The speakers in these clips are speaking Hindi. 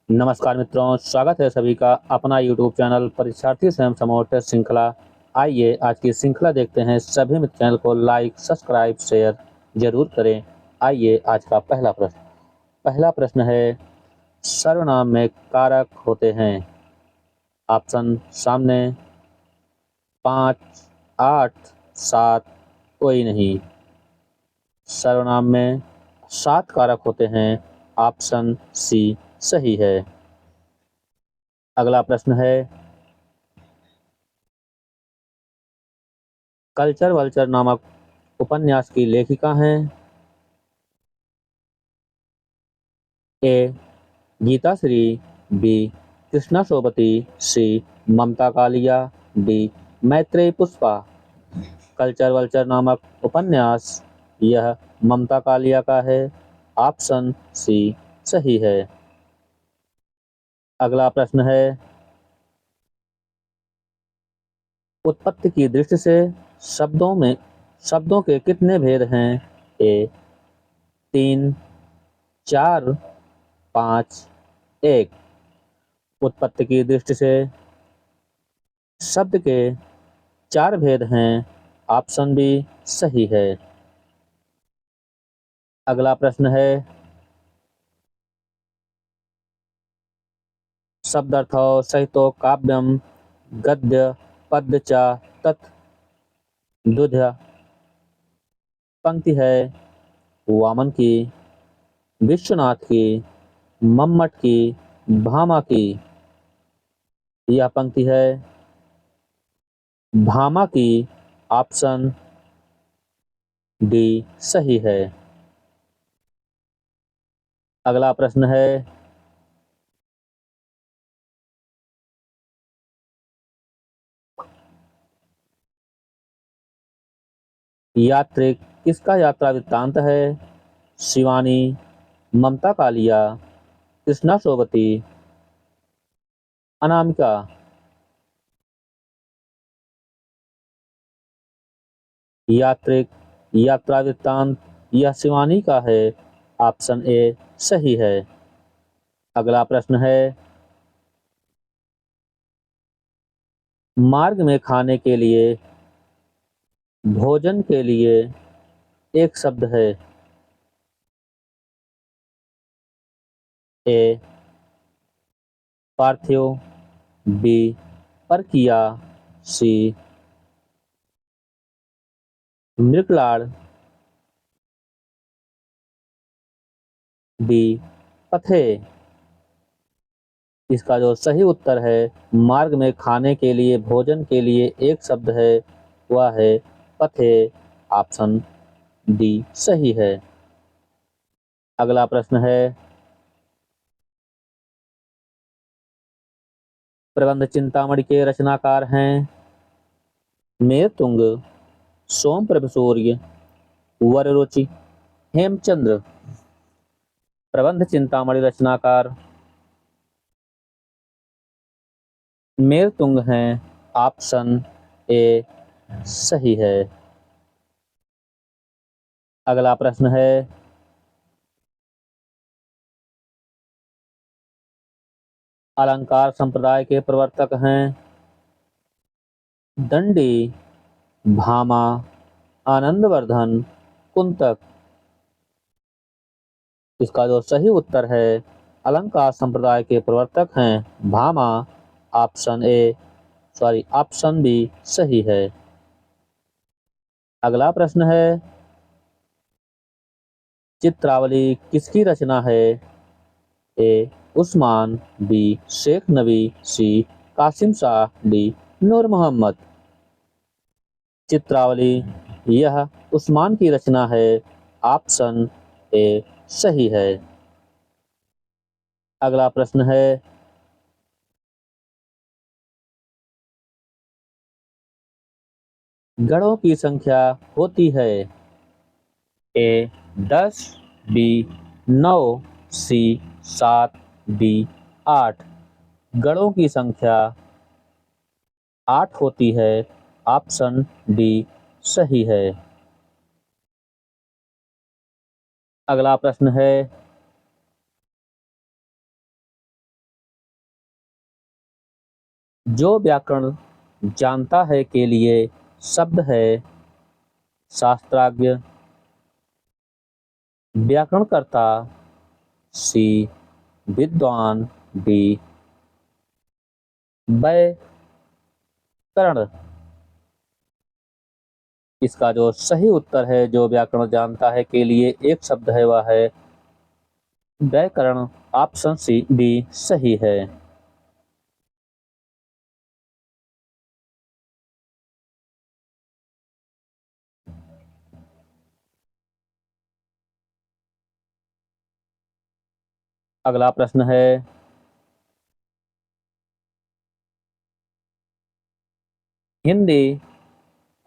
नमस्कार मित्रों, स्वागत है सभी का अपना यूट्यूब चैनल परीक्षार्थी स्वयं समूह टेस्ट श्रृंखला। आइए आज की श्रृंखला देखते हैं। सभी मित्र चैनल को लाइक, सब्सक्राइब, शेयर जरूर करें। आइए आज का पहला प्रश्न है, सर्वनाम में कारक होते हैं। ऑप्शन सामने 5, 8, 7, कोई नहीं। सर्वनाम में 7 कारक होते हैं। ऑप्शन सी सही है। अगला प्रश्न है, कल्चर वल्चर नामक उपन्यास की लेखिका हैं। A Geeta Shri, B Krishna Sobti, C Mamta Kalia, D Maitreyi Pushpa. Culture vulture नामक उपन्यास यह ममता कालिया का है। ऑप्शन सी सही है। अगला प्रश्न है, उत्पत्ति की दृष्टि से शब्दों के कितने भेद हैं। ए 3, 4, 5, 1। उत्पत्ति की दृष्टि से शब्द के 4 भेद हैं। ऑप्शन बी सही है। अगला प्रश्न है, शब्दार्थो सहितो काव्यम गद्य पद्य च तत् दुध्य। पंक्ति है वामन की, विश्वनाथ की, मम्मट की, भामा की। यह पंक्ति है भामा की। ऑप्शन डी सही है। अगला प्रश्न है, यात्रिक किसका यात्रा वृत्तांत है। शिवानी, ममता कालिया, कृष्णा सोबती, अनामिका। यात्रिक यात्रा वृत्तांत यह शिवानी का है। ऑप्शन ए सही है। अगला प्रश्न है, मार्ग में खाने के लिए, भोजन के लिए एक शब्द है। ए पार्थिव, बी परकिया, सी मृगलाड़, डी पथे। इसका जो सही उत्तर है, मार्ग में खाने के लिए, भोजन के लिए एक शब्द है, वह है पथे। ऑप्शन डी सही है। अगला प्रश्न है, प्रबंध चिंतामणि के रचनाकार हैं। मेरतुंग, सोम प्रभ सूर्य, वररुचि, हेमचंद्र। प्रबंध चिंतामणि रचनाकार मेरतुंग हैं। ऑप्शन ए सही है। अगला प्रश्न है, अलंकार संप्रदाय के प्रवर्तक हैं। दंडी, भामा, आनंदवर्धन, कुंतक। इसका जो सही उत्तर है, अलंकार संप्रदाय के प्रवर्तक हैं भामा। ऑप्शन बी सही है। अगला प्रश्न है, चित्रावली किसकी रचना है। ए उस्मान, बी शेख नबी, सी कासिम शाह, डी नूर मोहम्मद। चित्रावली यह उस्मान की रचना है। ऑप्शन ए सही है। अगला प्रश्न है, गणों की संख्या होती है। ए 10, बी 9, सी 7, डी 8। गणों की संख्या 8 होती है। ऑप्शन डी सही है। अगला प्रश्न है, जो व्याकरण जानता है के लिए शब्द है शास्त्राज्ञ। व्याकरणकर्ता सी विद्वान डी व्याकरण। इसका जो सही उत्तर है जो व्याकरण जानता है के लिए एक शब्द है वह है व्याकरण। ऑप्शन सी डी सही है। अगला प्रश्न है हिंदी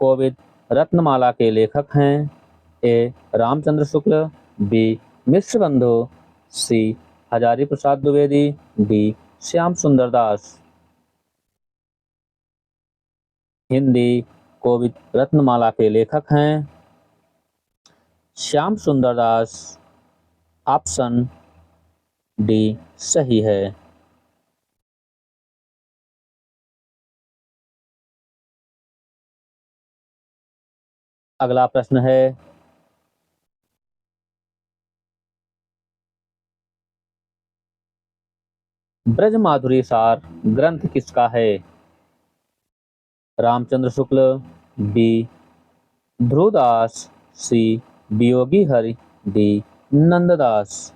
कोविद रत्नमाला के लेखक हैं। ए रामचंद्र शुक्ल, बी मिश्र बंधु, सी हजारी प्रसाद द्विवेदी, डी श्याम सुंदर दास। हिंदी कोविद रत्नमाला के लेखक हैं श्याम सुंदर दास। ऑप्शन डी सही है। अगला प्रश्न है ब्रज माधुरी सार ग्रंथ किसका है? रामचंद्र शुक्ल, बी ध्रुवदास, सी वियोगी हरि, डी नंददास।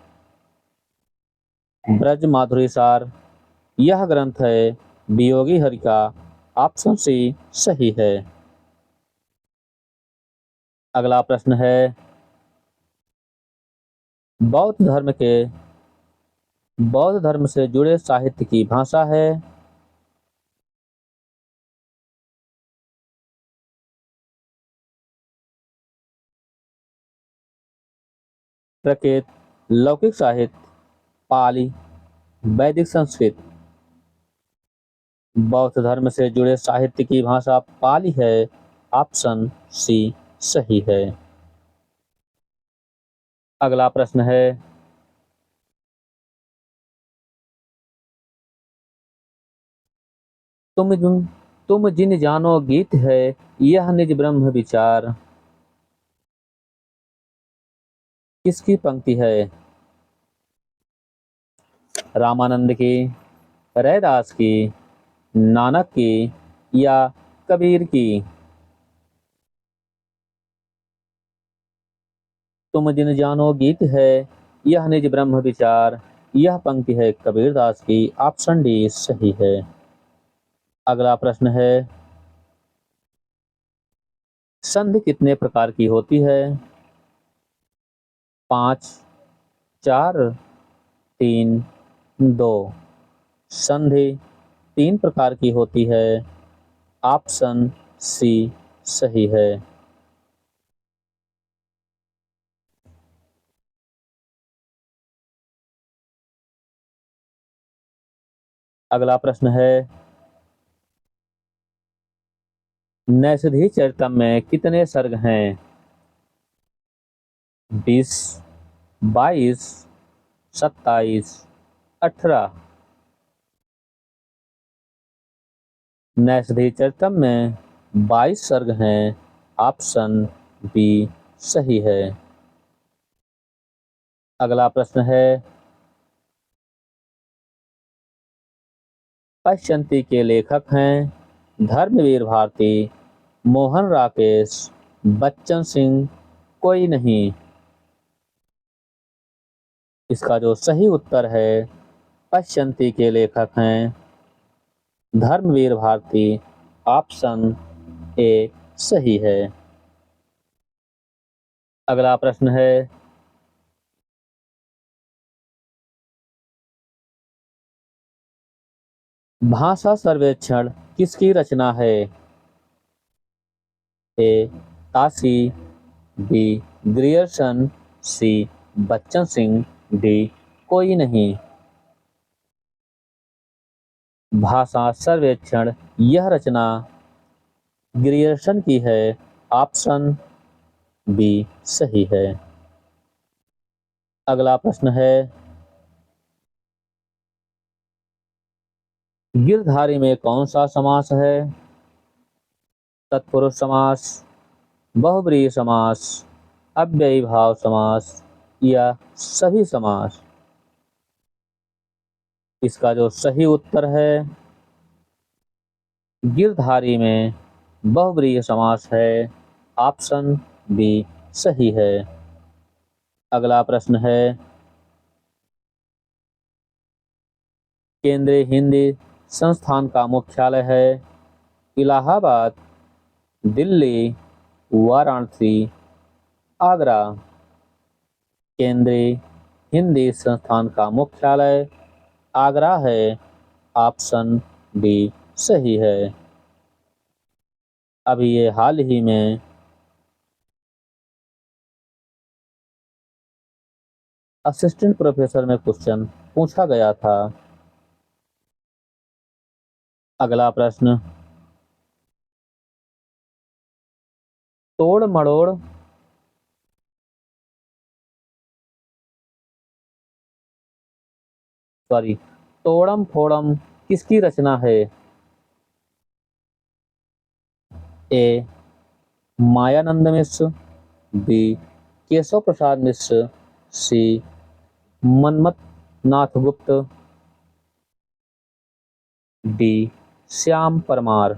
ब्रज माधुरी सार यह ग्रंथ है वियोगी हरि का। ऑप्शन सी सही है। अगला प्रश्न है बौद्ध धर्म से जुड़े साहित्य की भाषा है। प्रकृत, लौकिक साहित्य, पाली, वैदिक संस्कृत। बौद्ध धर्म से जुड़े साहित्य की भाषा पाली है। ऑप्शन सी सही है। अगला प्रश्न है तुम जिन जानो गीत है यह निज ब्रह्म विचार किसकी पंक्ति है? रामानंद की, रैदास की, नानक की या कबीर की? तुम जिन जानो गीत है यह निज ब्रह्म विचार यह पंक्ति है कबीरदास की। ऑप्शन डी सही है। अगला प्रश्न है संधि कितने प्रकार की होती है? 5, 4, 3, 2। संधि 3 प्रकार की होती है। ऑप्शन सी सही है। अगला प्रश्न है नैषधि चरितम में कितने सर्ग हैं? 20, 22, 27, 18। नैषधि चरितम में 22 सर्ग हैं। ऑप्शन बी सही है। अगला प्रश्न है पश्यंती के लेखक हैं धर्मवीर भारती, मोहन राकेश, बच्चन सिंह, कोई नहीं। इसका जो सही उत्तर है पश्यंती के लेखक हैं धर्मवीर भारती। ऑप्शन ए सही है। अगला प्रश्न है भाषा सर्वेक्षण किसकी रचना है? ए ताशी, बी ग्रियर्सन, सी बच्चन सिंह, डी कोई नहीं। भाषा सर्वेक्षण यह रचना ग्रियर्सन की है। ऑप्शन बी सही है। अगला प्रश्न है गिरधारी में कौन सा समास है? तत्पुरुष समास, बहुब्रीहि समास, अव्ययी भाव समास या सभी समास? इसका जो सही उत्तर है, गिरधारी में बहुब्रीहि समास है। ऑप्शन बी सही है। अगला प्रश्न है, केंद्रीय हिंदी संस्थान का मुख्यालय है इलाहाबाद, दिल्ली, वाराणसी, आगरा। केंद्रीय हिंदी संस्थान का मुख्यालय आगरा है। ऑप्शन बी सही है। अभी ये हाल ही में असिस्टेंट प्रोफेसर में क्वेश्चन पूछा गया था। अगला प्रश्न, तोड़ मड़ोड़ तोड़म फोड़म किसकी रचना है? ए मायानंद मिश्र, बी केशव प्रसाद मिश्र, सी मनमथ नाथ गुप्त, डी श्याम परमार।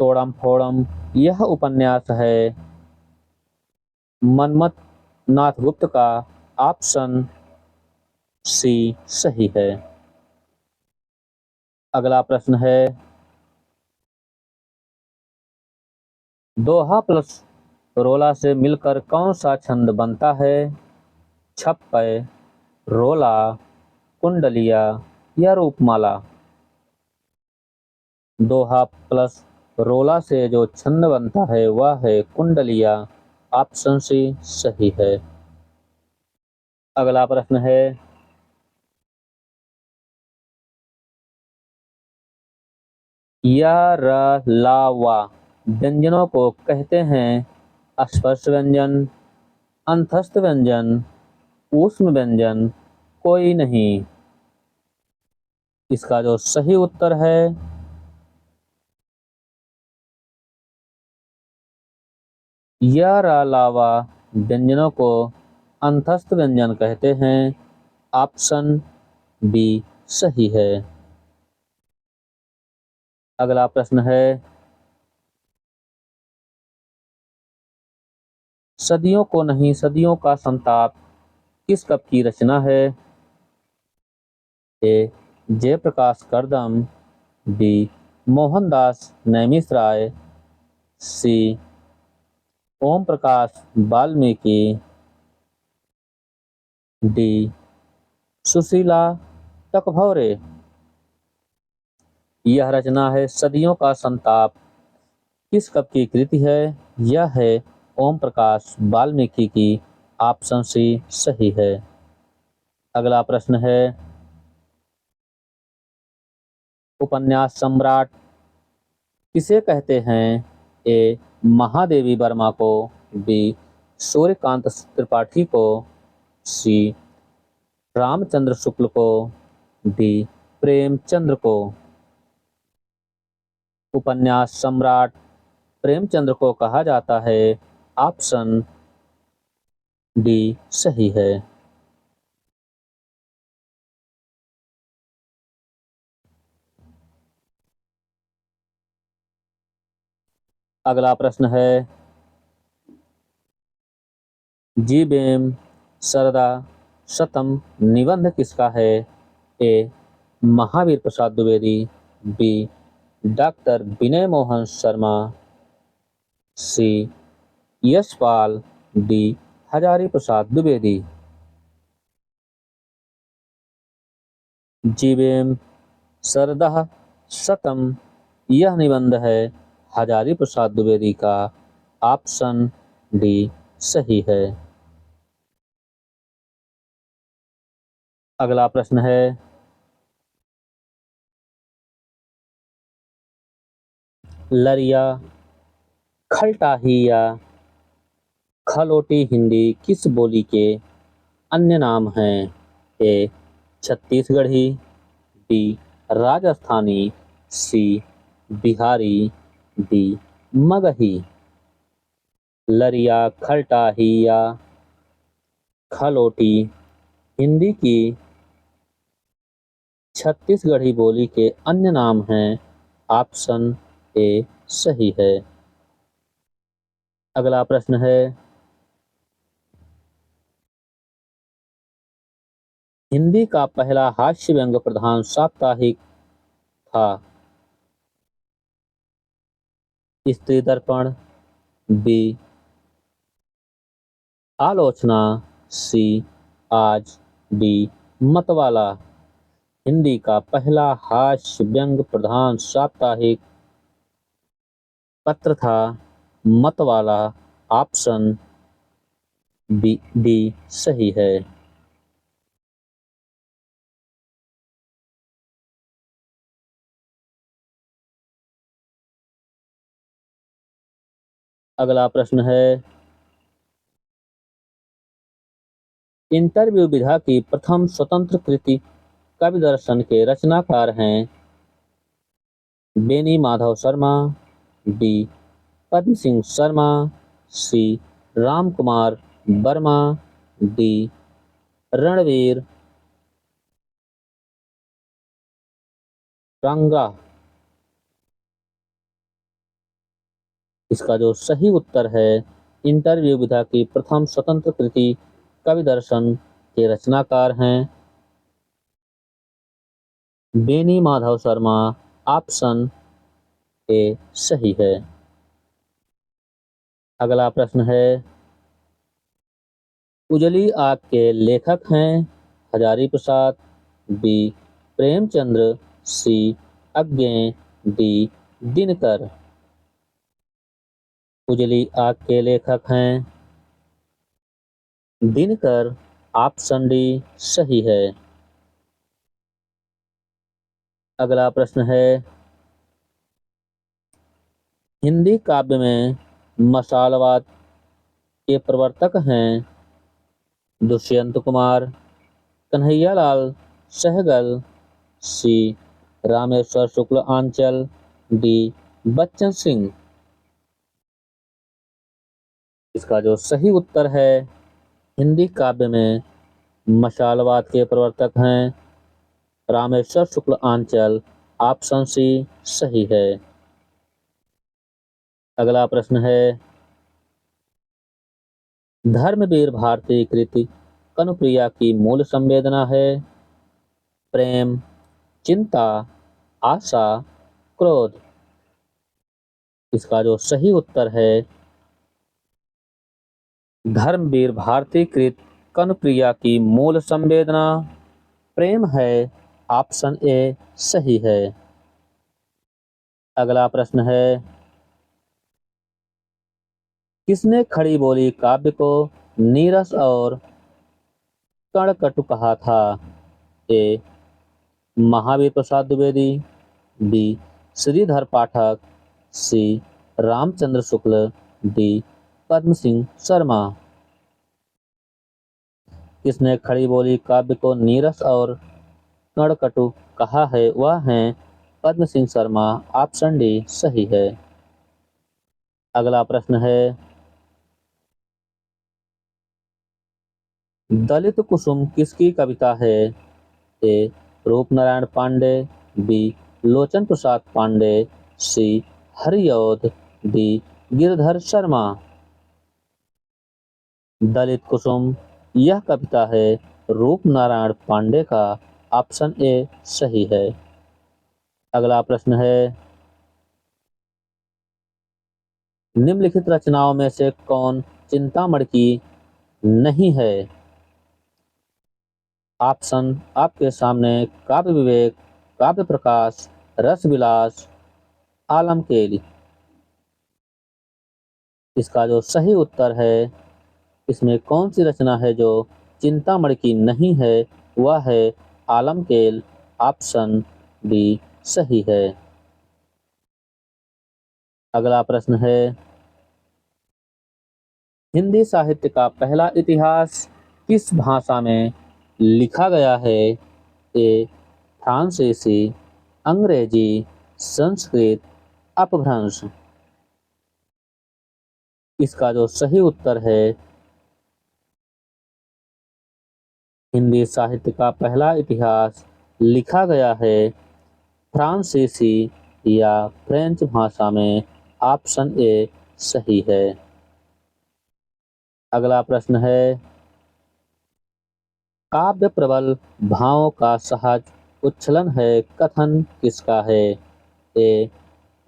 तोड़म फोड़म यह उपन्यास है मनमथ नाथ गुप्त का। ऑप्शन सी सही है। अगला प्रश्न है, दोहा प्लस रोला से मिलकर कौन सा छंद बनता है? छप्पय, रोला, कुंडलिया या रूपमाला? दोहा प्लस रोला से जो छंद बनता है वह है कुंडलिया। ऑप्शन सी सही है। अगला प्रश्न है, या र ला वा व्यंजनों को कहते हैं स्पर्श व्यंजन, अंतस्थ व्यंजन, ऊष्म व्यंजन, कोई नहीं। इसका जो सही उत्तर है, या रा लावा व्यंजनों को अंतस्थ व्यंजन कहते हैं। ऑप्शन बी सही है। अगला प्रश्न है, सदियों को नहीं सदियों का संताप किस कवि की रचना है? ए जयप्रकाश करदम, बी मोहनदास नैमिषराय, सी ओम प्रकाश वाल्मीकि, डी सुशीला टकभौरे। यह रचना है सदियों का संताप किस कवि की कृति है? यह है ओम प्रकाश वाल्मीकि की। ऑप्शन सी सही है। अगला प्रश्न है, उपन्यास सम्राट किसे कहते हैं? ए महादेवी वर्मा को, बी सूर्यकांत त्रिपाठी को, सी रामचंद्र शुक्ल को, डी प्रेमचंद्र को। उपन्यास सम्राट प्रेमचंद्र को कहा जाता है। ऑप्शन डी सही है। अगला प्रश्न है, जीबेम सरदा शतम निबंध किसका है? ए महावीर प्रसाद द्विवेदी, बी डॉक्टर विनय मोहन शर्मा, सी यशपाल, डी हजारी प्रसाद द्विवेदी। जीवेम सरदा शतम यह निबंध है हजारी प्रसाद द्विवेदी का। ऑप्शन डी सही है। अगला प्रश्न है, लरिया, खलटाही या खलोटी हिंदी किस बोली के अन्य नाम हैं? ए छत्तीसगढ़ी, बी राजस्थानी, सी बिहारी, डी मगही। लरिया, खलटाही या खलोटी हिंदी की छत्तीसगढ़ी बोली के अन्य नाम हैं। ऑप्शन ए सही है। अगला प्रश्न है, हिंदी का पहला हास्य व्यंग्य प्रधान साप्ताहिक था। स्त्री दर्पण, बी आलोचना, सी आज, डी मतवाला। हिंदी का पहला हास्य व्यंग्य प्रधान साप्ताहिक पत्र था मतवाला। ऑप्शन बी डी सही है। अगला प्रश्न है, इंटरव्यू विधा की प्रथम स्वतंत्र कृति कवि दर्शन के रचनाकार हैं। बेनी माधव शर्मा, बी पद्म सिंह शर्मा, सी राम कुमार वर्मा, डी रणवीर रंगा। इसका जो सही उत्तर है, इंटरव्यू विधा की प्रथम स्वतंत्र कृति कवि दर्शन के रचनाकार हैं बेनी माधव शर्मा। ऑप्शन ए सही है। अगला प्रश्न है, उजली आग के लेखक हैं। हजारी प्रसाद, बी प्रेमचंद्र, सी अज्ञे, डी दिनकर। उजली आग के लेखक हैं दिनकर। ऑप्शन डी सही है। अगला प्रश्न है, हिंदी काव्य में मसालवाद के प्रवर्तक हैं दुष्यंत कुमार, कन्हैयालाल सहगल, सी रामेश्वर शुक्ल आंचल, डी बच्चन सिंह। इसका जो सही उत्तर है, हिंदी काव्य में मशालवाद के प्रवर्तक हैं रामेश्वर शुक्ल आंचल। ऑप्शन सी सही है। अगला प्रश्न है, धर्मवीर भारती कृति कनुप्रिया की मूल संवेदना है प्रेम, चिंता, आशा, क्रोध। इसका जो सही उत्तर है, धर्मवीर भारती कृत कनुप्रिया की मूल संवेदना प्रेम है। ऑप्शन ए सही है। अगला प्रश्न है, किसने खड़ी बोली काव्य को नीरस और कड़कटु कहा था। ए महावीर प्रसाद द्विवेदी, बी श्रीधर पाठक, सी रामचंद्र शुक्ल, डी पद्म सिंह शर्मा। किसने खड़ी बोली काव्य को नीरस और कड़कटु कहा है, वह है पद्म सिंह शर्मा। ऑप्शन डी सही है। अगला प्रश्न है, दलित कुसुम किसकी कविता है। ए रूपनारायण पांडे, बी लोचन प्रसाद पांडे, सी हरिऔध, डी गिरधर शर्मा। दलित कुसुम यह कविता है रूपनारायण पांडे का। ऑप्शन ए सही है। अगला प्रश्न है, निम्नलिखित रचनाओं में से कौन चिंतामणि की नहीं है। ऑप्शन आपके सामने काव्य विवेक, काव्य प्रकाश, रस विलास, आलमकेल। इसका जो सही उत्तर है, इसमें कौन सी रचना है जो चिंतामणि की नहीं है, वह है आलमकेल। ऑप्शन डी सही है। अगला प्रश्न है, हिंदी साहित्य का पहला इतिहास किस भाषा में लिखा गया है? ए फ्रांसीसी, अंग्रेजी, संस्कृत, अपभ्रंश। इसका जो सही उत्तर है, हिंदी साहित्य का पहला इतिहास लिखा गया है फ्रांसीसी या फ्रेंच भाषा में। ऑप्शन ए सही है। अगला प्रश्न है, काव्य प्रबल भावों का सहज उच्छलन है कथन किसका है? ए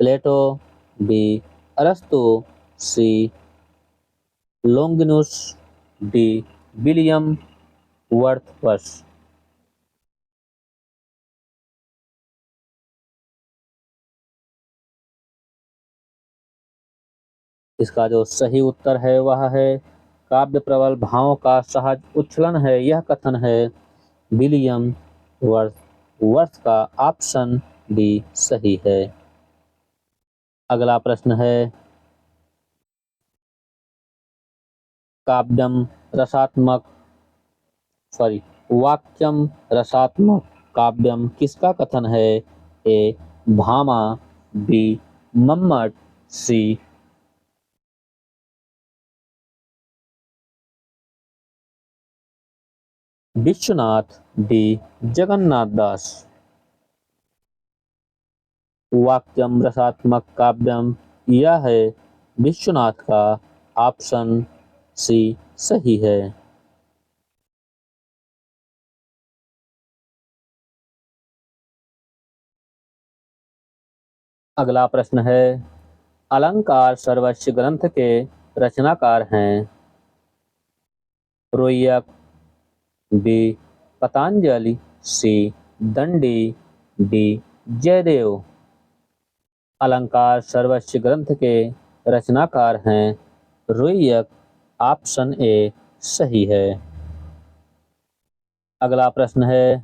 प्लेटो, बी अरस्तु, सी लोंगिनुस, डी विलियम वर्dsworth। इसका जो सही उत्तर है वह है काव्य प्रबल भावों का सहज उच्छलन है, यह कथन है विलियम वर्dsworth का। ऑप्शन डी सही है। अगला प्रश्न है, काव्यम रसात्मक सॉरी वाक्यम रसात्मक काव्यम किसका कथन है? ए भामा, बी मम्मट, सी विश्वनाथ, डी जगन्नाथ दास। वाक्यम रसात्मक काव्यम यह है विश्वनाथ का। ऑप्शन सी सही है। अगला प्रश्न है, अलंकार सर्वस्व ग्रंथ के रचनाकार हैं? रोइयक, बी पतंजलि, सी दंडी, डी जयदेव। अलंकार सर्वस्व ग्रंथ के रचनाकार हैं रोइयक। ऑप्शन ए सही है। अगला प्रश्न है,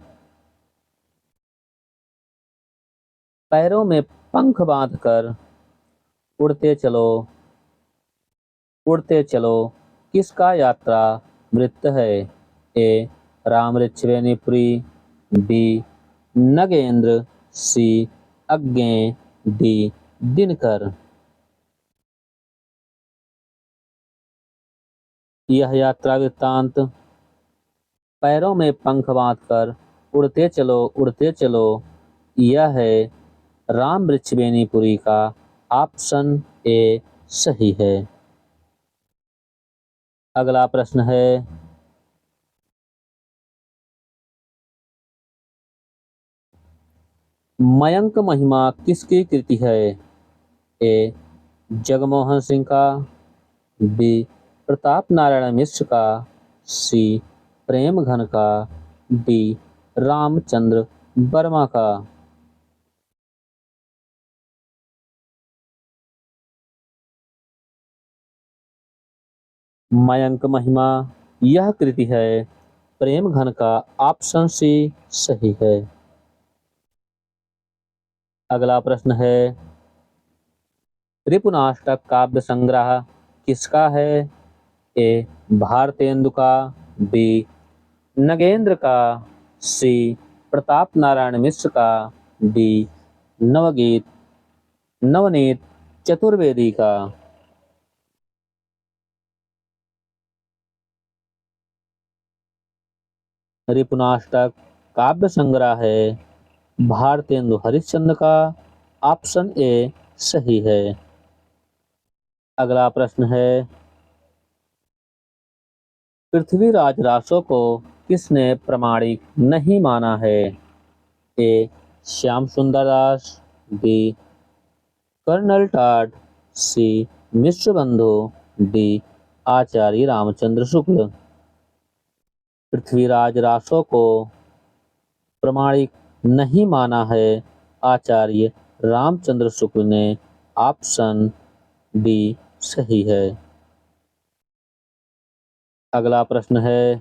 पैरों में पंख बांधकर उड़ते चलो उड़ते चलो किसका यात्रा वृत्त है? ए राम ऋषिवेणीपुरी, बी नगेंद्र, सी अज्ञे, डी दिनकर। यह यात्रा वृत्तांत पैरों में पंख बांधकर उड़ते चलो यह है राम ऋषिवेणीपुरी का। ऑप्शन ए सही है। अगला प्रश्न है, मयंक महिमा किसकी कृति है? ए जगमोहन सिंह का, बी प्रताप नारायण मिश्र का, सी प्रेम घन का, डी रामचंद्र वर्मा का। मयंक महिमा यह कृति है प्रेम घन का। ऑप्शन सी सही है। अगला प्रश्न है, रिपुनाष्टक काव्य संग्रह किसका है? ए भारतेंदु का, बी नगेंद्र का, सी प्रताप नारायण मिश्र का, डी नवनीत चतुर्वेदी का। रिपुनाष्टक काव्य संग्रह है भारतेंदु हरिश्चंद्र का। ऑप्शन ए सही है। अगला प्रश्न है, पृथ्वीराज रासो को किसने प्रमाणिक नहीं माना है? ए श्याम सुंदर दास, बी कर्नल टाड, सी मिश्र बंधु, डी आचार्य रामचंद्र शुक्ल। पृथ्वीराज रासो को प्रमाणिक नहीं माना है आचार्य रामचंद्र शुक्ल ने। ऑप्शन डी सही है। अगला प्रश्न है,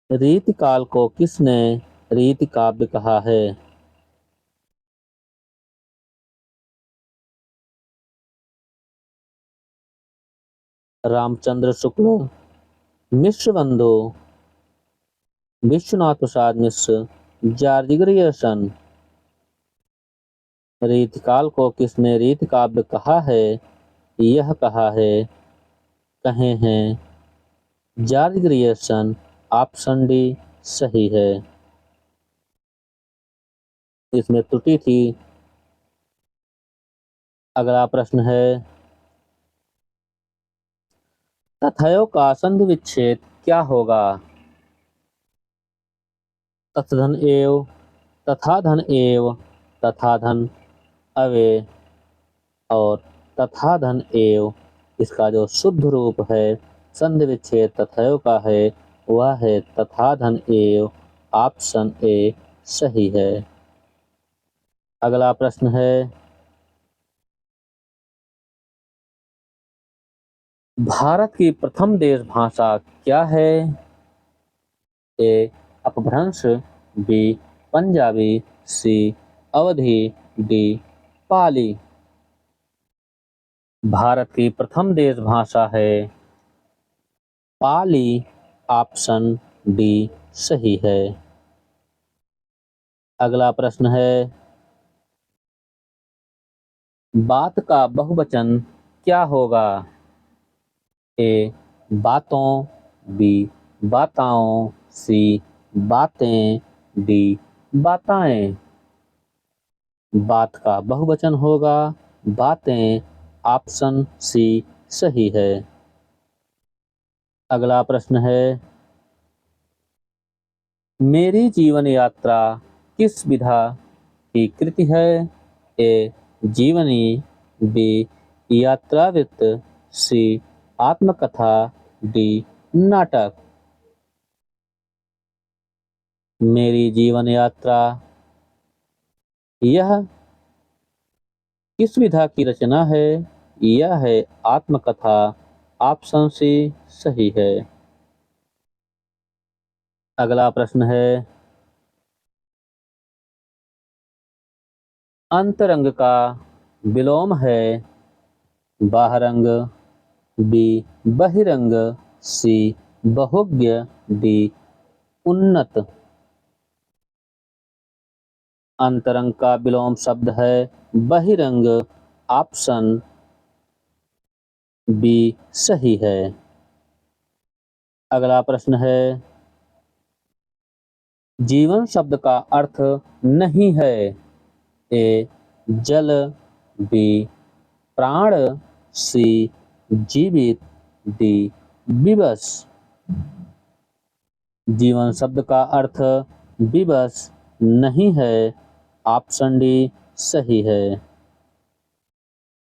रीतिकाल को किसने रीति काव्य कहा है? रामचंद्र शुक्ल, मिश्र बंधु, विश्वनाथ प्रसाद मिश्र, जॉर्ज ग्रियर्सन। रीतिकाल को किसने रीति काव्य कहा है? यह कहा है, कहे हैं, जॉर्ज ग्रियर्सन। ऑप्शन डी सही है। इसमें त्रुटि थी। अगला प्रश्न है, तथयों का संधि विच्छेद क्या होगा? तथधन एव, तथा धन एव, तथा धन अवे और तथा धन एव। इसका जो शुद्ध रूप है संधि विच्छेद तथयों का है वह है तथा धन एव। ऑप्शन ए सही है। अगला प्रश्न है, भारत की प्रथम देश भाषा क्या है? ए अपभ्रंश, बी पंजाबी, सी अवधी, डी पाली। भारत की प्रथम देश भाषा है पाली। ऑप्शन डी सही है। अगला प्रश्न है, बात का बहुवचन क्या होगा? ए बातों, बी बाताओं, सी बातें, डी बाताएं। बात का बहुवचन होगा बातें। ऑप्शन सी सही है। अगला प्रश्न है, मेरी जीवन यात्रा किस विधा की कृति है? ए जीवनी, बी यात्रावृत्त, सी आत्मकथा, डी नाटक। मेरी जीवन यात्रा यह किस विधा की रचना है? यह है आत्मकथा। ऑप्शन सी सही है। अगला प्रश्न है, अंतरंग का विलोम है बाहरंग, बी बहिरंग, सी बहुज्ञ, डी उन्नत। अंतरंग का विलोम शब्द है बहिरंग। ऑप्शन बी सही है। अगला प्रश्न है, जीवन शब्द का अर्थ नहीं है। ए जल, बी प्राण, सी जीवित, डी विवश। जीवन शब्द का अर्थ विवश नहीं है। ऑप्शन डी सही है।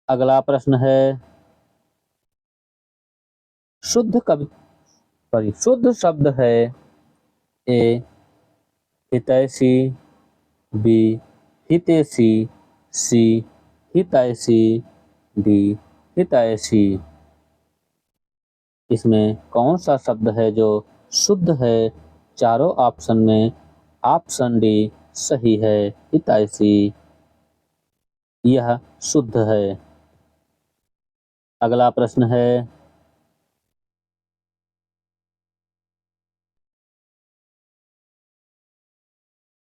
अगला प्रश्न है, शुद्ध कवि शुद्ध शब्द है ए हितैषी, बी हितैषी, सी हितैषी, डी हितैषी। इसमें कौन सा शब्द है जो शुद्ध है? चारों ऑप्शन में ऑप्शन डी सही है, हितैषी। यह शुद्ध है। अगला प्रश्न है,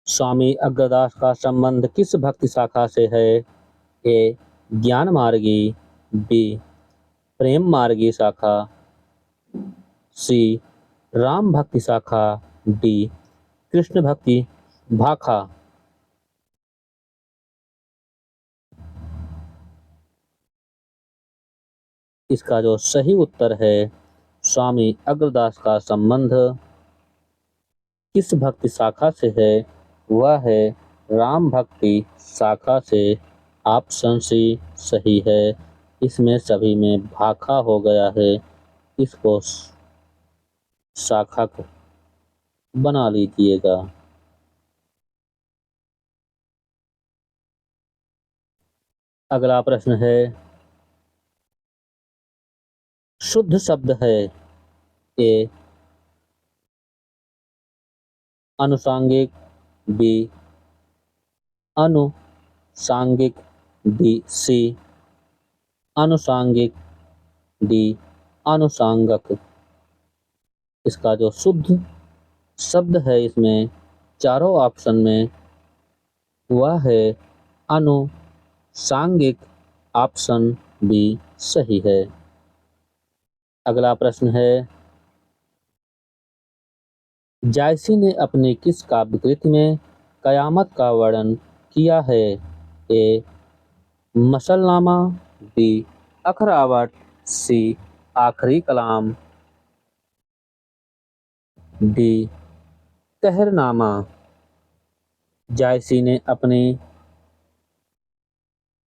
स्वामी अग्रदास का संबंध किस भक्ति शाखा से है? ए ज्ञान मार्गी, बी प्रेम मार्गी शाखा, सी राम भक्ति शाखा, डी कृष्ण भक्ति भाखा। इसका जो सही उत्तर है, स्वामी अग्रदास का संबंध किस भक्ति शाखा से है? वह है राम भक्ति शाखा से। ऑप्शन सी सही है। इसमें सभी में भाखा हो गया है, इसको शाखा को बना लीजिएगा। अगला प्रश्न है, शुद्ध शब्द है ए अनुसांगिक, बी अनुसांगिक, डी सी अनुसांगिक, डी अनुसांगक। इसका जो शुद्ध शब्द है इसमें चारों ऑप्शन में वह है अनुसांगिक। ऑप्शन बी सही है। अगला प्रश्न है, जायसी ने अपनी किस काव्यकृति में कयामत का वर्णन किया है? ए मसलनामा, बी अखरावट, सी आखिरी कलाम, डी कहरनामा। जायसी ने अपनी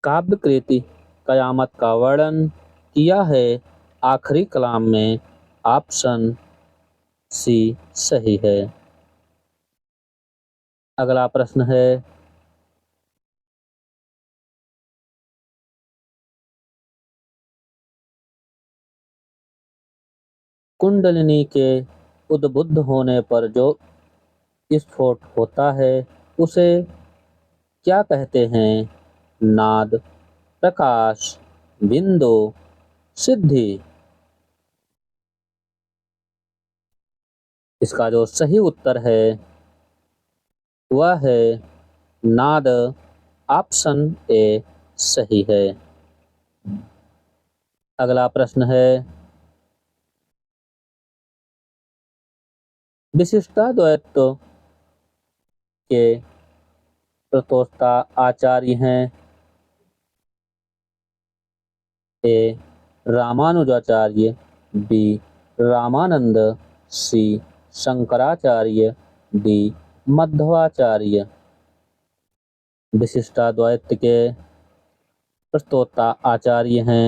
काव्यकृति कयामत का वर्णन किया है आखिरी कलाम में। ऑप्शन सी सही है। अगला प्रश्न है, कुंडलिनी के उद्बुद्ध होने पर जो स्फोट होता है उसे क्या कहते हैं? नाद, प्रकाश, बिंदु, सिद्धि। इसका जो सही उत्तर है वह है नाद। ऑप्शन ए सही है। अगला प्रश्न है, विशिष्टाद्वैत के प्रतोष्टा आचार्य हैं? ए रामानुजाचार्य, बी रामानंद, सी शंकराचार्य, डी मध्वाचार्य। विशिष्टाद्वैत के प्रस्तोता आचार्य हैं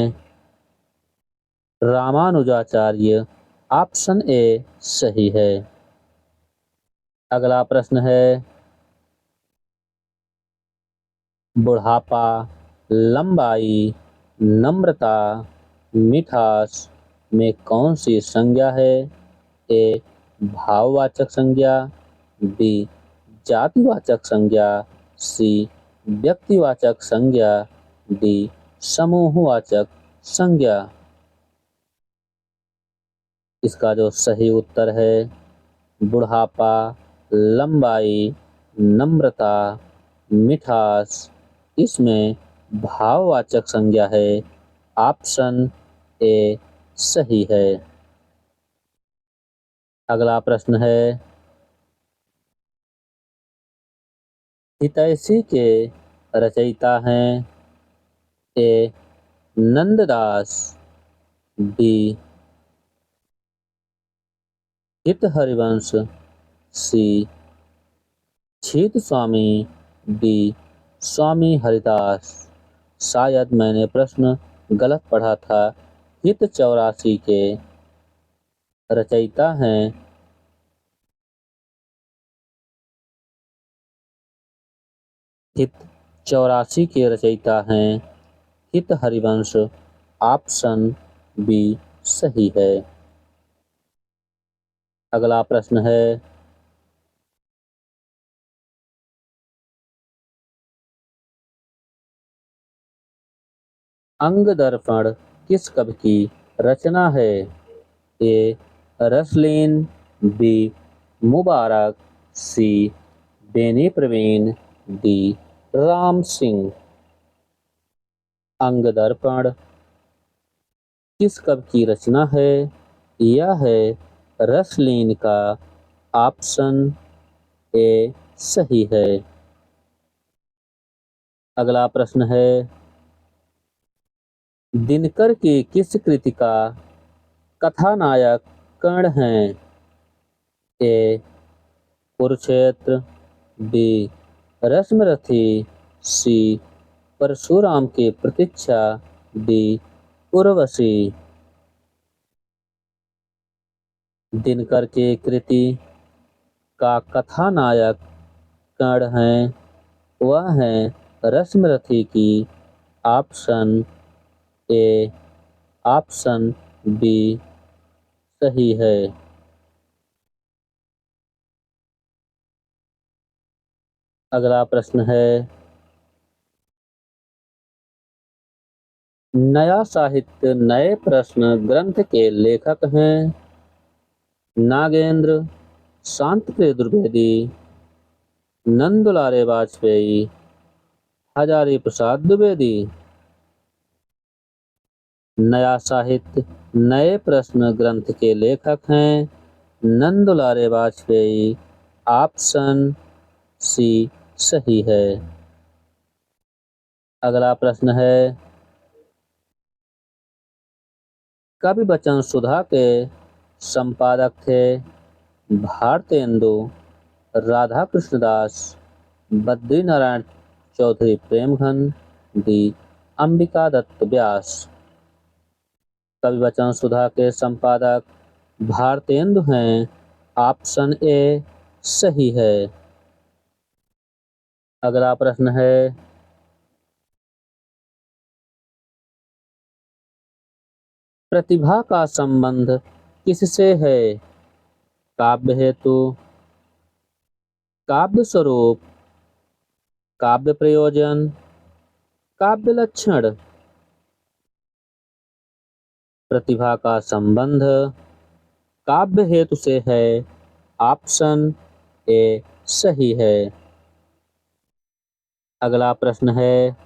रामानुजाचार्य। ऑप्शन ए सही है। अगला प्रश्न है, बुढ़ापा, लंबाई, नम्रता, मिठास में कौन सी संज्ञा है? ए भाववाचक संज्ञा, बी जातिवाचक संज्ञा, सी व्यक्तिवाचक संज्ञा, डी समूहवाचक संज्ञा। इसका जो सही उत्तर है बुढ़ापा, लंबाई, नम्रता, मिठास, इसमें भाववाचक संज्ञा है। ऑप्शन ए सही है। अगला प्रश्न है, हितैषी के रचयिता हैं? ए नंददास, बी हित हरिवंश, सी छीत स्वामी, डी स्वामी हरिदास। शायद मैंने प्रश्न गलत पढ़ा था। हित 84 के रचयिता हैं हित 84 के रचयिता हैं हित हरिवंश। ऑप्शन बी सही है। अगला प्रश्न है, अंग दर्पण किस कवि की रचना है? ए रसलीन, बी मुबारक, सी बेनी प्रवीण, डी राम सिंह। अंग दर्पण किस कवि की रचना है? यह है रसलीन का। ऑप्शन ए सही है। अगला प्रश्न है, दिनकर की किस कृति का कथानायक कर्ण हैं? ए कुरुक्षेत्र, बी रश्मिरथी, सी परशुराम की प्रतीक्षा, डी उर्वशी। दिनकर की कृति का कथानायक कर्ण हैं, वह हैं रश्मिरथी की। ऑप्शन ए ऑप्शन बी सही है। अगला प्रश्न है, नया साहित्य नए प्रश्न ग्रंथ के लेखक हैं नागेंद्र, शांतिप्रिय द्विवेदी, नंदुलारे वाजपेयी, हजारी प्रसाद द्विवेदी। नया साहित्य नए प्रश्न ग्रंथ के लेखक हैं नंदुलारे वाजपेयी। ऑप्शन सी सही है। अगला प्रश्न है, कवि वचन सुधा के संपादक थे भारतेंदु, राधा कृष्णदास, बद्रीनारायण चौधरी प्रेमघन, डी अंबिका दत्त व्यास। कवि वचन सुधा के संपादक भारतेंदु हैं। ऑप्शन ए सही है। अगला प्रश्न है, प्रतिभा का संबंध किससे है? काव्य हेतु, काव्य स्वरूप, काव्य प्रयोजन, काव्य लक्षण। प्रतिभा का संबंध काव्य हेतु से है। ऑप्शन ए सही है। अगला प्रश्न है,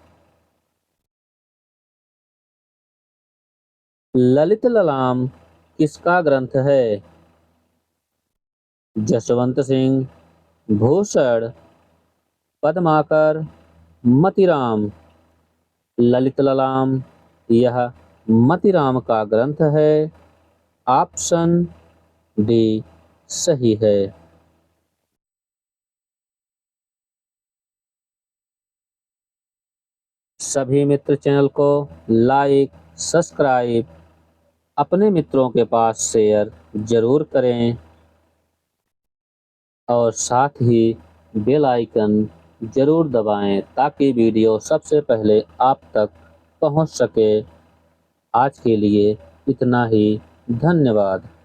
ललित ललाम किसका ग्रंथ है? जसवंत सिंह, भूषण, पद्माकर, मतीराम। ललित ललाम यह मतीराम का ग्रंथ है। ऑप्शन डी सही है। सभी मित्र चैनल को लाइक, सब्सक्राइब, अपने मित्रों के पास शेयर जरूर करें और साथ ही बेल आइकन जरूर दबाएं ताकि वीडियो सबसे पहले आप तक पहुंच सके। आज के लिए इतना ही। धन्यवाद।